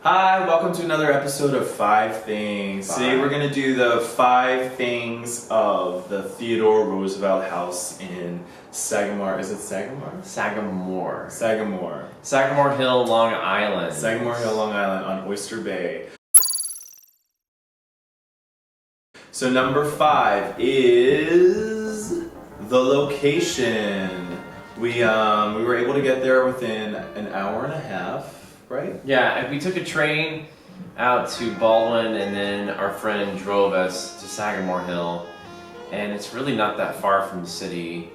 Hi, welcome to another episode of 5 Things. Today we're going to do the 5 things of the Theodore Roosevelt house in Sagamore. Is it Sagamore? Sagamore. Sagamore. Sagamore Hill, Long Island. Sagamore Hill, Long Island on Oyster Bay. So number 5 is the location. We were able to get there within an hour and a half. Right? Yeah, we took a train out to Baldwin, and then our friend drove us to Sagamore Hill, and it's really not that far from the city,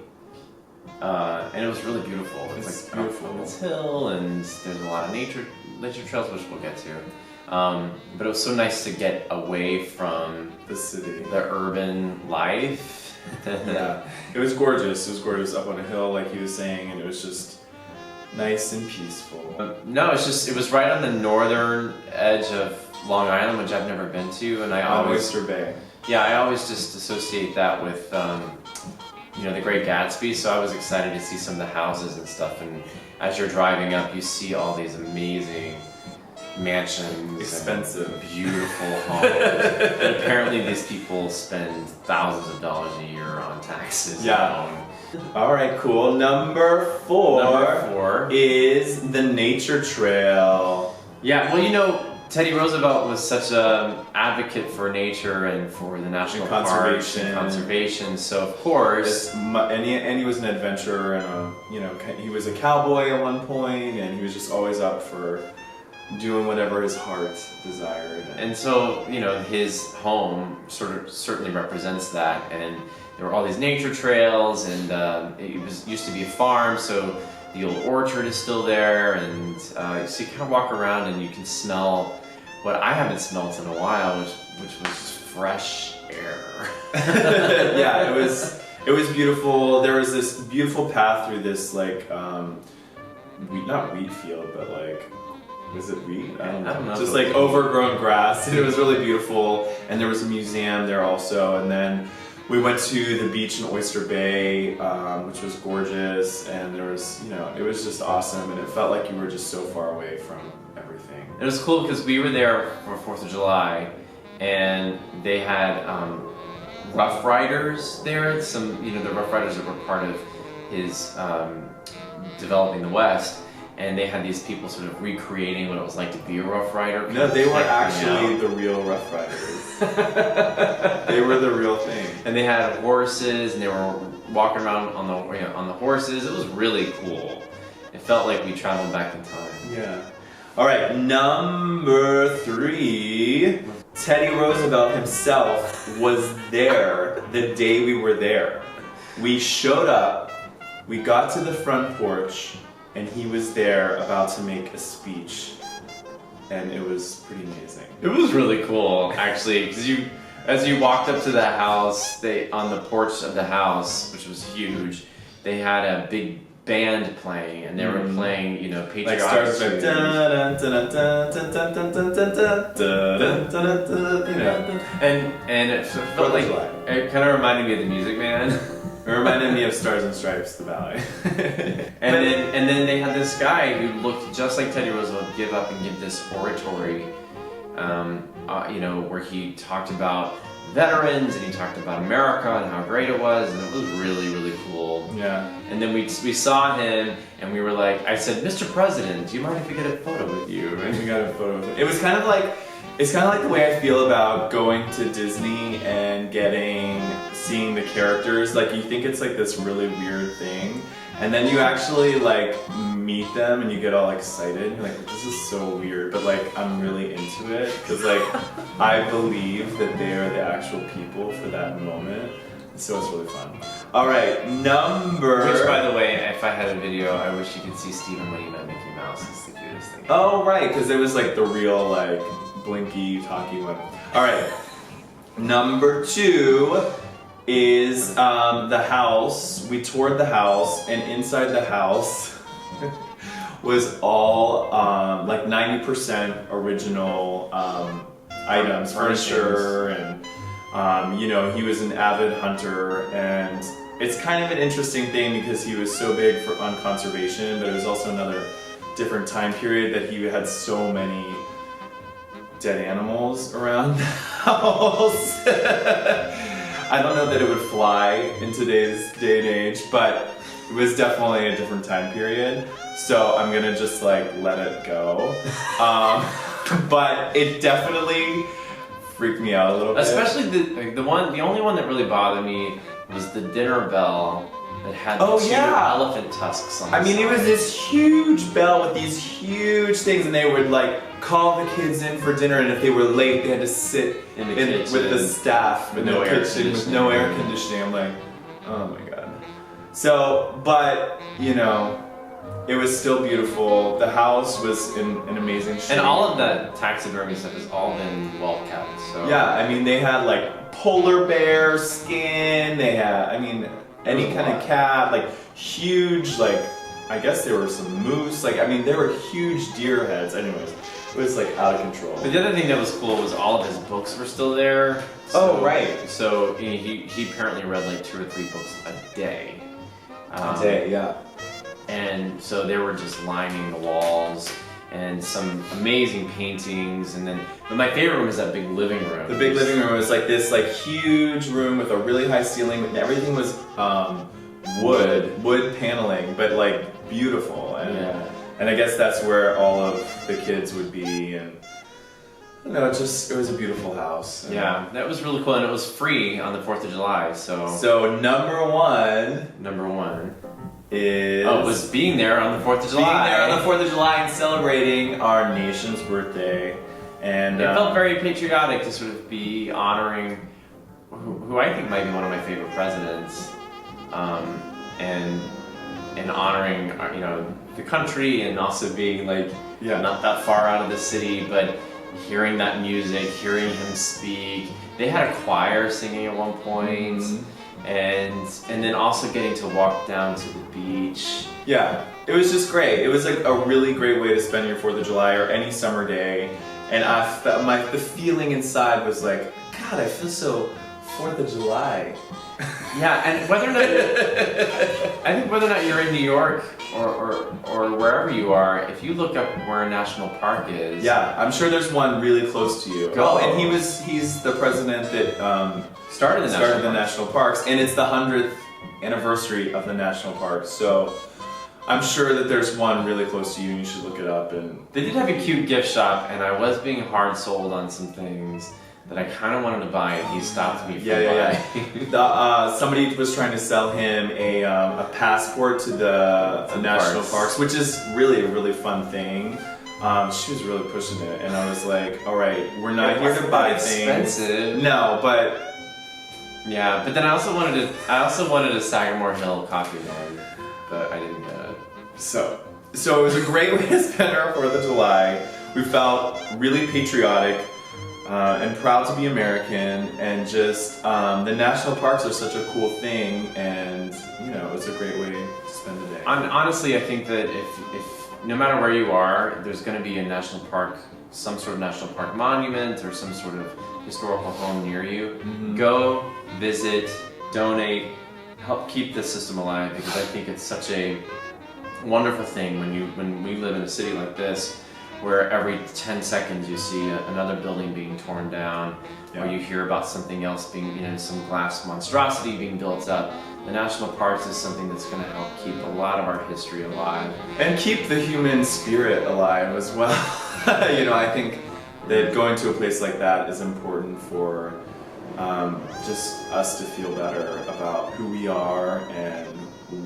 and it was really beautiful. It's like beautiful. On this hill, and there's a lot of nature trails, which we'll get to. But it was so nice to get away from The city. the urban life. Yeah, it was gorgeous. It was gorgeous up on a hill, like he was saying, and it was just nice and peaceful. No, it was right on the northern edge of Long Island, which I've never been to, and On Oyster Bay. Yeah, I always just associate that with, The Great Gatsby, so I was excited to see some of the houses and stuff, and as you're driving up, you see all these amazing mansions. Expensive. And beautiful homes. And apparently these people spend thousands of dollars a year on taxes. Yeah. Alone. Alright, cool. Number 4 Number 4 is the nature trail. Yeah, well, Teddy Roosevelt was such an advocate for nature and for the national parks and conservation. So of course, and he was an adventurer, and he was a cowboy at one point, and he was just always up for doing whatever his heart desired. And so his home certainly represents that. And there were all these nature trails, and it used to be a farm, so the old orchard is still there, and so you kind of walk around and you can smell what I haven't smelled in a while, which was fresh air. Yeah, it was beautiful. There was this beautiful path through this not wheat field, but was it wheat? I don't know. Just overgrown grass, and it was really beautiful. And there was a museum there also, and then we went to the beach in Oyster Bay, which was gorgeous, and there was, it was just awesome, and it felt like you were just so far away from everything. It was cool because we were there for 4th of July, and they had Rough Riders there. The Rough Riders that were part of his developing the West. And they had these people sort of recreating what it was like to be a Rough Rider. No, they were actually the real Rough Riders. They were the real thing. And they had horses, and they were walking around on the horses. It was really cool. It felt like we traveled back in time. Yeah. All right, number 3. Teddy Roosevelt himself was there the day we were there. We showed up, we got to the front porch, and he was there about to make a speech, and it was pretty amazing. It was really cool, actually, because as you walked up to the house, on the porch of the house, which was huge, they had a big band playing, and they were playing, patriotic songs. And it felt like it kind of reminded me of the Music Man. It reminded me of Stars and Stripes, the ballet. and then they had this guy who looked just like Teddy Roosevelt give up and give this oratory, where he talked about veterans and he talked about America and how great it was, and it was really, really cool. Yeah. And then we saw him, and we were like, I said, "Mr. President, do you mind if we get a photo with you?" And we got a photo with him. It was kind of like. It's kind of like the way I feel about going to Disney and seeing the characters. You think it's this really weird thing, and then you actually meet them and you get all excited. You're like, this is so weird, but I'm really into it because I believe that they are the actual people for that moment. So it's really fun. All right, Which, by the way, if I had a video, I wish you could see Stephen when he met Mickey Mouse. It's the cutest thing. Oh right, because it was the real blinky, talky one. All right. Number 2 is the house. We toured the house, and inside the house was all 90% original items, furniture, and he was an avid hunter, and it's kind of an interesting thing because he was so big on conservation, but it was also another different time period that he had so many dead animals around the house. I don't know that it would fly in today's day and age, but it was definitely a different time period. So I'm gonna just like let it go. But it definitely freaked me out a little bit. Especially the only one that really bothered me was the dinner bell that had two elephant tusks on the it was side. this huge bell with these huge things, and they would like call the kids in for dinner, and if they were late, they had to sit in the kitchen with the staff with in no the air kitchen with conditioning. no air conditioning. I'm like, oh my god. So, but you know, it was still beautiful. The house was in an amazing shape. And all of that taxidermy stuff has all been well kept. So yeah, I mean, they had like polar bear skin. They had, I mean, any kind of cat, like huge, like I guess there were some moose. Like, I mean, there were huge deer heads. Anyways, it was like out of control. But the other thing that was cool was all of his books were still there. Oh, right. So he apparently read like 2 or 3 books a day. Yeah. And so they were just lining the walls, and some amazing paintings. And then, but my favorite room is that big living room. The big living room was like this, like huge room with a really high ceiling, and everything was wood paneling, but like beautiful. And I guess that's where all of the kids would be, and I don't know, it was a beautiful house. Yeah, that was really cool, and it was free on the 4th of July. So number one was being there on the 4th of July. Being there on the 4th of July and celebrating our nation's birthday. And it felt very patriotic to sort of be honoring who I think might be one of my favorite presidents, and honoring the country, and also being like not that far out of the city, but hearing that music, hearing him speak. They had a choir singing at one point. And then also getting to walk down to the beach. Yeah, it was just great. It was like a really great way to spend your 4th of July or any summer day. And I felt the feeling inside was like, God, I feel so 4th of July. Yeah, and whether or not I think whether or not you're in New York or wherever you are, if you look up where a national park is. Yeah, I'm sure there's one really close to you. Go. Oh, and he's the president that started the national parks, and it's the 100th anniversary of the national parks. So I'm sure that there's one really close to you, and you should look it up. And they did have a cute gift shop, and I was being hard sold on some things that I kind of wanted to buy, and he stopped me from buying. Somebody was trying to sell him a passport to the national parks, which is really a really fun thing. She was really pushing it, and I was like, all right, we're not here to buy things. Expensive. No, but yeah, but then I also wanted a Sagamore Hill coffee mug, but I didn't get it. So it was a great way to spend our 4th of July. We felt really patriotic and proud to be American, and just the national parks are such a cool thing, and it's a great way to spend the day. Honestly, I think that if no matter where you are, there's going to be a national park, some sort of national park monument or some sort of historical home near you. Go, visit, donate, help keep this system alive, because I think it's such a wonderful thing when we live in a city like this, where every 10 seconds you see another building being torn down, or you hear about something else being, some glass monstrosity being built up. The national parks is something that's going to help keep a lot of our history alive. And keep the human spirit alive as well. I think that going to a place like that is important for just us to feel better about who we are and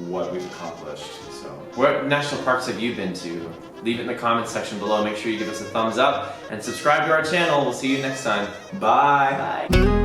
what we've accomplished. So, what national parks have you been to? Leave it in the comments section below. Make sure you give us a thumbs up and subscribe to our channel. We'll see you next time. Bye. Bye.